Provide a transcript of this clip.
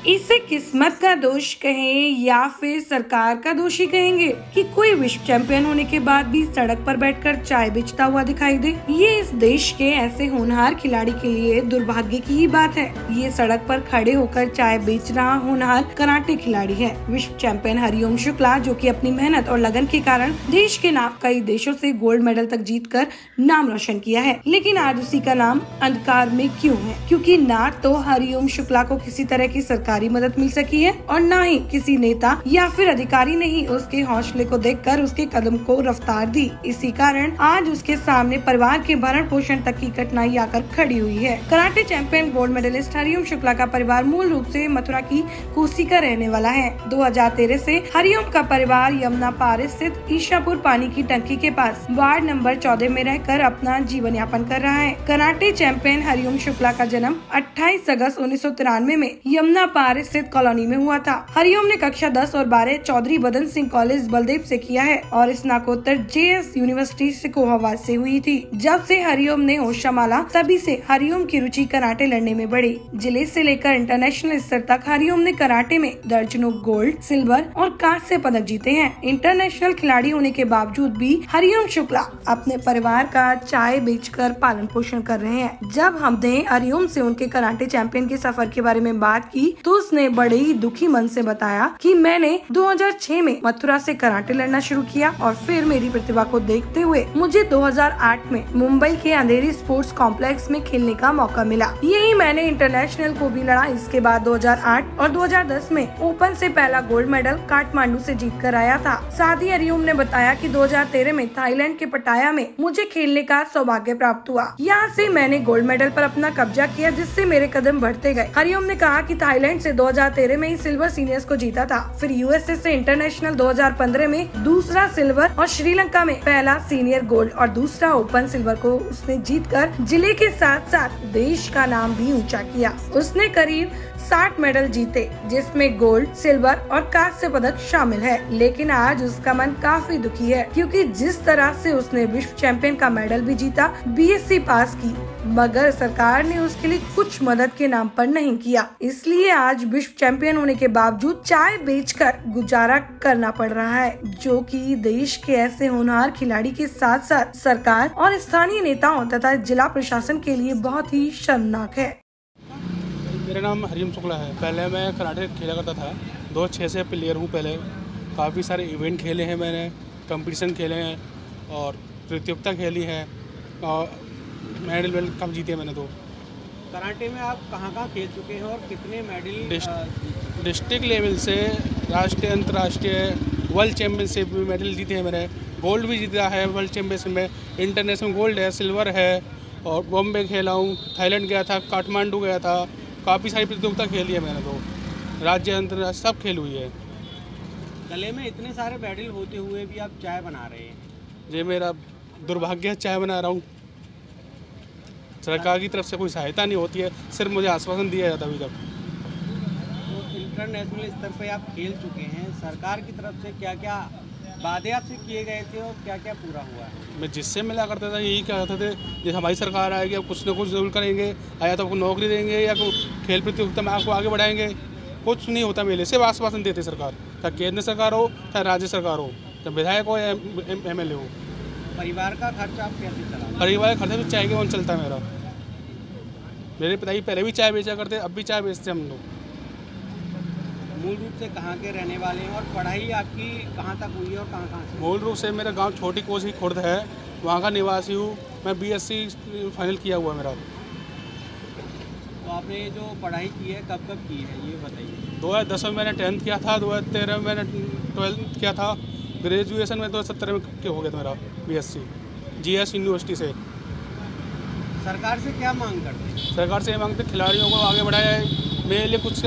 इसे किस्मत का दोष कहें या फिर सरकार का दोष ही कहेंगे कि कोई विश्व चैंपियन होने के बाद भी सड़क पर बैठकर चाय बेचता हुआ दिखाई दे। ये इस देश के ऐसे होनहार खिलाड़ी के लिए दुर्भाग्य की ही बात है। ये सड़क पर खड़े होकर चाय बेच रहा होनहार कराटे खिलाड़ी है विश्व चैंपियन हरिओम शुक्ला, जो कि अपनी मेहनत और लगन के कारण देश के नाम कई देशों से गोल्ड मेडल तक जीतकर नाम रोशन किया है। लेकिन आज उसी का नाम अंधकार में क्यों है? क्योंकि ना तो हरिओम शुक्ला को किसी तरह की सरकारी मदद मिल सकी है और न ही किसी नेता या फिर अधिकारी ने ही उसके हौसले को देखकर उसके कदम को रफ्तार दी। इसी कारण आज उसके सामने परिवार के भरण पोषण तक की कठिनाई आकर खड़ी हुई है। Karate champion gold medallist Hariom Shukla का परिवार मूल रूप से मथुरा की कोसी का रहने वाला है। 2013 से हरिओम का परिवार यमुना पार स्थित ईशापुर पानी की टंकी के पास वार्ड नंबर 14 में रहकर अपना जीवन यापन कर रहा है। कराटे चैंपियन हरिओम शुक्ला का जन्म 28 अगस्त 1993 में यमुना पार स्थित कॉलोनी में हुआ था। हरिओम ने कक्षा 10 और 12 चौधरी बदन सिंह कॉलेज बलदेव से किया है और स्नातकोत्तर JS यूनिवर्सिटी सिकोहाबाद से हुई थी। जब से हरिओम ने होश संभाला तभी से हरिओम की रुचि कराटे लड़ने में बढ़ी। जिले से लेकर इंटरनेशनल स्तर तक हरिओम ने कराटे में दर्जनों गोल्ड, सिल्वर और कांस्य पदक जीते हैं। इंटरनेशनल खिलाड़ी होने के बावजूद भी हरिओम शुक्ला अपने परिवार का चाय बेचकर पालन पोषण कर रहे हैं। जब हमने हरिओम से उनके कराटे चैंपियन के सफर के बारे में बात की तो उसने बड़े ही दुखी मन से बताया कि मैंने 2006 में मथुरा से कराटे लड़ना शुरू किया और फिर मेरी प्रतिभा को देखते हुए मुझे 2008 में मुंबई के अंधेरी स्पोर्ट्स कॉम्प्लेक्स में खेलने का मौका मिला। यही मैंने इंटरनेशनल को भी लड़ा। इसके बाद 2008 और 2010 में ओपन से पहला गोल्ड मेडल काठमांडू से जीत कर आया था। साथ ही हरिओम ने बताया कि 2013 में थाईलैंड के पटाया में मुझे खेलने का सौभाग्य प्राप्त हुआ। यहाँ से मैंने गोल्ड मेडल पर अपना कब्जा किया, जिससे मेरे कदम बढ़ते गए। हरिओम ने कहा कि थाईलैंड से 2013 में ही सिल्वर सीनियर्स को जीता था, फिर USA से इंटरनेशनल 2015 में दूसरा सिल्वर और श्रीलंका में पहला सीनियर गोल्ड और दूसरा ओपन सिल्वर को उसने जीतकर जिले के साथ साथ देश का नाम भी ऊंचा किया। उसने करीब 60 मेडल जीते, जिसमें गोल्ड, सिल्वर और कांस्य पदक शामिल है। लेकिन आज उसका मन काफी दुखी है, क्योंकि जिस तरह से उसने विश्व चैंपियन का मेडल भी जीता, BSc पास की, मगर सरकार ने उसके लिए कुछ मदद के नाम पर नहीं किया। इसलिए आज विश्व चैंपियन होने के बावजूद चाय बेचकर गुजारा करना पड़ रहा है, जो कि देश के ऐसे होनहार खिलाड़ी के साथ साथ सरकार और स्थानीय नेताओं तथा जिला प्रशासन के लिए बहुत ही शर्मनाक है। मेरा नाम हरिओम शुक्ला है। पहले मैं कराटे खेला करता था। 2006 से प्लेयर हूँ। पहले काफ़ी सारे इवेंट खेले हैं मैंने, कंपटीशन खेले हैं और प्रतियोगिता खेली है और मेडल वेडल कम जीते मैंने। तो कराटे में आप कहाँ खेल चुके हैं और कितने मेडल? डिस्ट्रिक्ट लेवल से राष्ट्रीय, अंतर्राष्ट्रीय, वर्ल्ड चैम्पियनशिप में मेडल जीते हैं मैंने। गोल्ड भी जीता है वर्ल्ड चैम्पियनशिप में। इंटरनेशनल गोल्ड है, सिल्वर है और बॉम्बे खेला हूँ, थाईलैंड गया था, काठमांडू गया था। काफ़ी सारी प्रतियोगिता खेली है मैंने। तो राज्य, अंतर्राष्ट्रीय सब खेल हुई है। गले में इतने सारे मेडल होते हुए भी आप चाय बना रहे हैं, ये मेरा दुर्भाग्य है। चाय बना रहा हूँ। सरकार की तरफ से कोई सहायता नहीं होती है, सिर्फ मुझे आश्वासन दिया जाता अभी तक। तो इंटरनेशनल स्तर पे आप खेल चुके हैं, सरकार की तरफ से क्या क्या वादे आपसे किए गए थे और क्या क्या पूरा हुआ है? मैं जिससे मिला करता था यही कहते थे, जैसे हमारी सरकार आएगी अब कुछ ना कुछ जरूर करेंगे, आया तो आपको नौकरी देंगे या खेल प्रतियोगिता में आपको आगे बढ़ाएंगे। कुछ नहीं होता मेले से आश्वासन देते सरकार, चाहे केंद्र सरकार हो चाहे राज्य सरकार हो, चाहे विधायक हो या MLA हो। परिवार का खर्चा आप कैसे चला? परिवार का खर्चा भी चाय के वन चलता है मेरा। मेरे पिताजी पहले भी चाय बेचा करते, अब भी चाय बेचते हम लोग। मूल रूप से कहाँ के रहने वाले हैं और पढ़ाई आपकी कहाँ तक हुई है और कहाँ से? मूल रूप से मेरा गांव छोटी कोसी खुर्द है, वहाँ का निवासी हूँ। मैं BSc फाइनल किया हुआ मेरा। तो आपने जो पढ़ाई की है कब की है ये बताइए? 2010 में मैंने 10th किया था, 2013 में मैंने 12th किया था। ग्रेजुएशन में 2017 में हो गया था मेरा BSc GS यूनिवर्सिटी से। सरकार से क्या मांग करते हैं? सरकार से ये मांगते खिलाड़ियों को आगे बढ़ाया, मेरे लिए कुछ